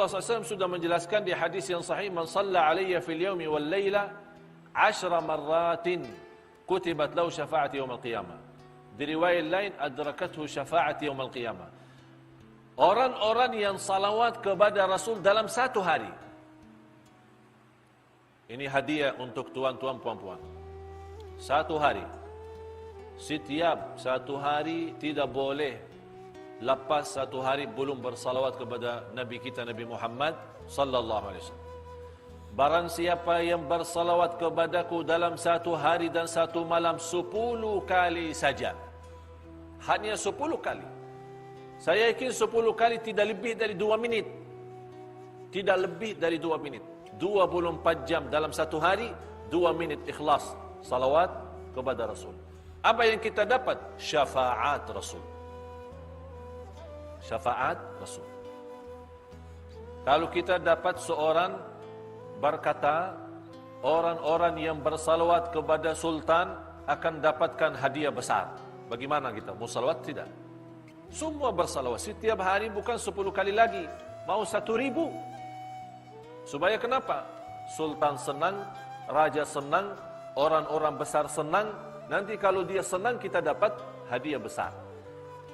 Rasulullah SAW sudah menjelaskan di hadis yang sahih, man shalla alayya fil yawmi wal layla 10 marratin kutibat lahu syafa'ati yaumil qiyamah. Di riwayat lain, adrakathu syafa'ati yaumil qiyamah. Orang-orang yang salawat kepada Rasul dalam satu hari. Ini hadiah untuk tuan-tuan, puan-puan. Satu hari. Setiap satu hari tidak boleh lepas satu hari belum bersalawat kepada Nabi kita Nabi Muhammad sallallahu alaihi wasallam. Barang siapa yang bersalawat kepadaku dalam satu hari dan satu malam 10 kali saja. Hanya 10 kali. Saya yakin 10 kali tidak lebih dari 2 minit. Tidak lebih dari 2 minit. 24 jam dalam satu hari, 2 minit ikhlas salawat kepada Rasul. Apa yang kita dapat? Syafaat Rasul. Syafaat Rasul. Kalau kita dapat seorang berkata, orang-orang yang bersalawat kepada Sultan akan dapatkan hadiah besar. Bagaimana kita? Mau salawat? Tidak. Semua bersalawat. Setiap hari bukan 10 kali lagi. Mau 1.000. Supaya kenapa? Sultan senang, Raja senang, orang-orang besar senang. Nanti kalau dia senang, kita dapat hadiah besar.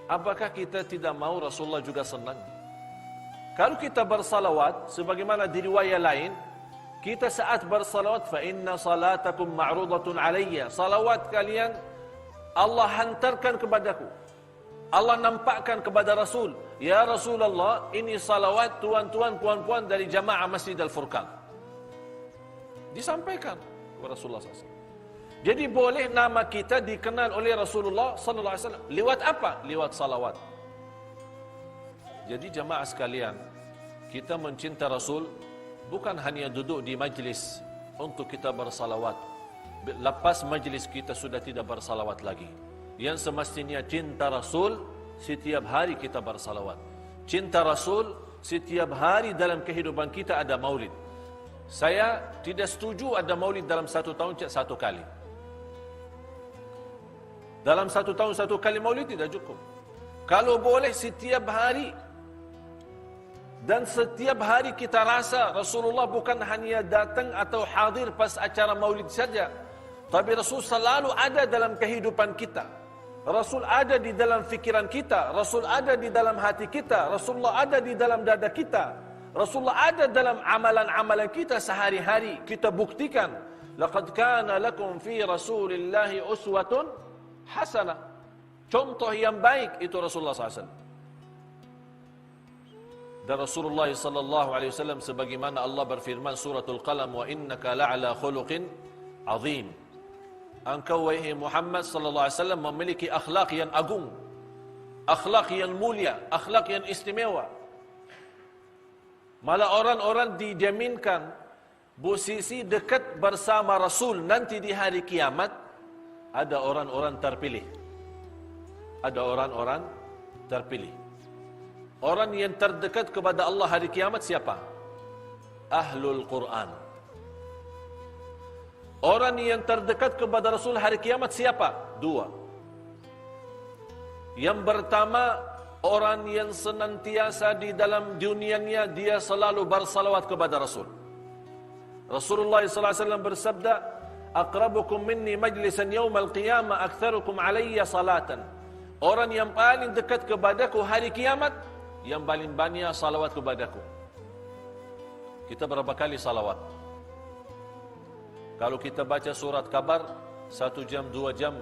Apakah kita tidak mau Rasulullah juga senang? Kalau kita bersalawat, sebagaimana di riwayat lain, kita saat bersalawat, fa inna salatakum ma'rudatun alayya. Salawat kalian Allah hantarkan kepadaku. Allah nampakkan kepada Rasul, ya Rasulullah, ini salawat tuan-tuan, puan-puan dari jamaah Masjid Al-Furqan. Disampaikan kepada Rasulullah SAW. Jadi boleh nama kita dikenal oleh Rasulullah sallallahu alaihi wasallam lewat apa? Lewat salawat. Jadi jamaah sekalian, kita mencinta Rasul bukan hanya duduk di majlis untuk kita bersalawat. Lepas majlis kita sudah tidak bersalawat lagi. Yang semestinya cinta Rasul, setiap hari kita bersalawat. Cinta Rasul, setiap hari dalam kehidupan kita ada maulid. Saya tidak setuju ada maulid dalam satu tahun satu kali. Dalam satu tahun satu kali maulid tidak cukup. Kalau boleh setiap hari. Dan setiap hari kita rasa Rasulullah bukan hanya datang atau hadir pas acara maulid saja. Tapi Rasul selalu ada dalam kehidupan kita. Rasul ada di dalam fikiran kita. Rasul ada di dalam hati kita. Rasulullah ada di dalam dada kita. Rasulullah ada dalam amalan-amalan kita sehari-hari. Kita buktikan. Laqad kana lakum fi Rasulillahi uswatun hasanah. Contoh yang baik itu Rasulullah SAW. Dan Rasulullah SAW sebagaimana Allah berfirman suratul Qalam, wa innaka la'ala khuluqin azim. Engkau wahai Muhammad SAW memiliki akhlak yang agung, akhlak yang mulia, akhlak yang istimewa. Malah orang-orang dijaminkan posisi dekat bersama Rasul nanti di hari kiamat. Ada orang-orang terpilih. Ada orang-orang terpilih. Orang yang terdekat kepada Allah hari kiamat siapa? Ahlul Quran. Orang yang terdekat kepada Rasul hari kiamat siapa? Dua. Yang pertama, orang yang senantiasa di dalam dunianya dia selalu bersalawat kepada Rasul. Rasulullah SAW bersabda, aqrabukum minni majlisan yawmal qiyamah aktsarukum alayya salatan. Orang yang paling dekat kepadaku hari kiamat, yang paling banyak salawat kepadaku. Kita berapa kali salawat? Kalau kita baca surat kabar 1 jam 2 jam.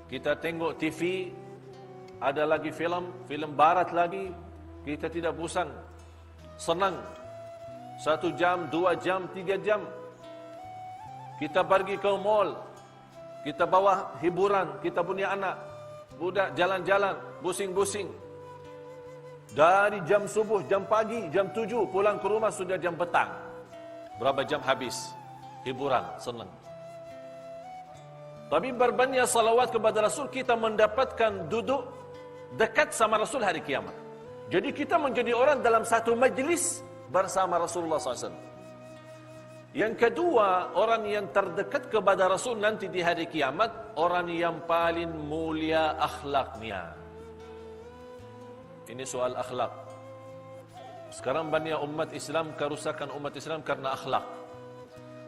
Kita tengok TV, ada lagi film barat lagi, kita tidak bosan, senang. 1 jam, 2 jam, 3 jam. Kita pergi ke mall, kita bawa hiburan, kita punya anak, budak jalan-jalan, busing-busing. Dari jam subuh, jam pagi, jam 7, pulang ke rumah sudah jam petang. Berapa jam habis? Hiburan, senang. Tapi berbanyak salawat kepada Rasul, kita mendapatkan duduk dekat sama Rasul hari kiamat. Jadi kita menjadi orang dalam satu majlis bersama Rasulullah SAW. Yang kedua, orang yang terdekat kepada Rasul nanti di hari kiamat, orang yang paling mulia akhlaknya. Ini soal akhlak. Sekarang banyak umat Islam, kerusakan umat Islam karena akhlak.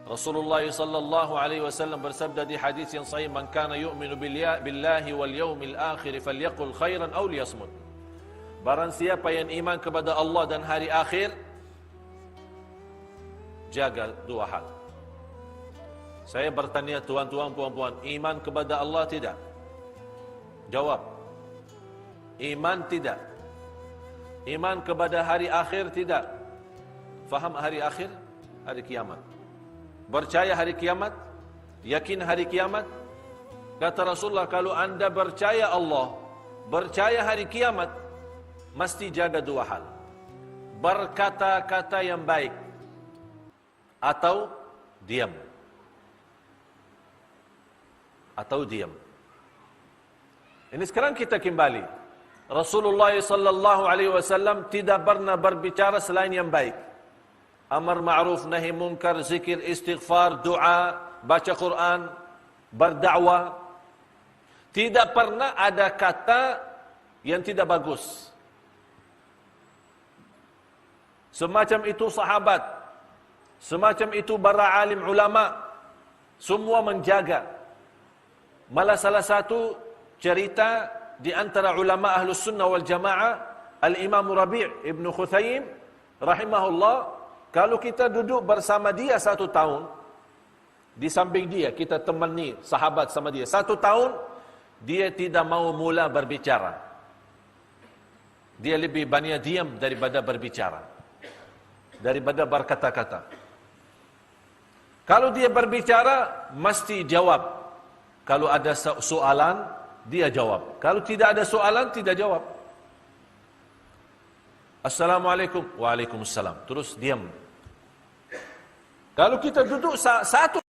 Rasulullah sallallahu alaihi wasallam bersabda di hadis yang sahih, "Man kana yu'minu billahi wal yawmil akhir falyaqul khairan aw liyasmut." Barang siapa yang iman kepada Allah dan hari akhir, jaga dua hal. Saya bertanya tuan-tuan, puan-puan, iman kepada Allah tidak? Jawab. Iman tidak. Iman kepada hari akhir tidak. Faham hari akhir? Hari kiamat. Percaya hari kiamat? Yakin hari kiamat? Kata Rasulullah, kalau anda percaya Allah, percaya hari kiamat, mesti jaga dua hal. Berkata-kata yang baik atau diam. Atau diam. Ini sekarang kita kembali. Rasulullah sallallahu alaihi wasallam tidak pernah berbicara selain yang baik. Amar ma'ruf nahi munkar, zikir, istighfar, doa, baca Quran, berdakwah. Tidak pernah ada kata yang tidak bagus. Semacam itu sahabat, semacam itu para alim ulama, semua menjaga. Malah salah satu cerita di antara ulama Ahlus Sunnah wal Jamaah, Al-Imam Rabi' Ibn Khuthayim rahimahullah, kalau kita duduk bersama dia 1 tahun, di samping dia, kita temani sahabat sama dia 1 tahun, dia tidak mau mula berbicara. Dia lebih banyak diam daripada berbicara, daripada berkata-kata. Kalau dia berbicara, mesti jawab. Kalau ada soalan, dia jawab. Kalau tidak ada soalan, tidak jawab. Assalamualaikum. Waalaikumsalam. Terus diam. Kalau kita duduk 1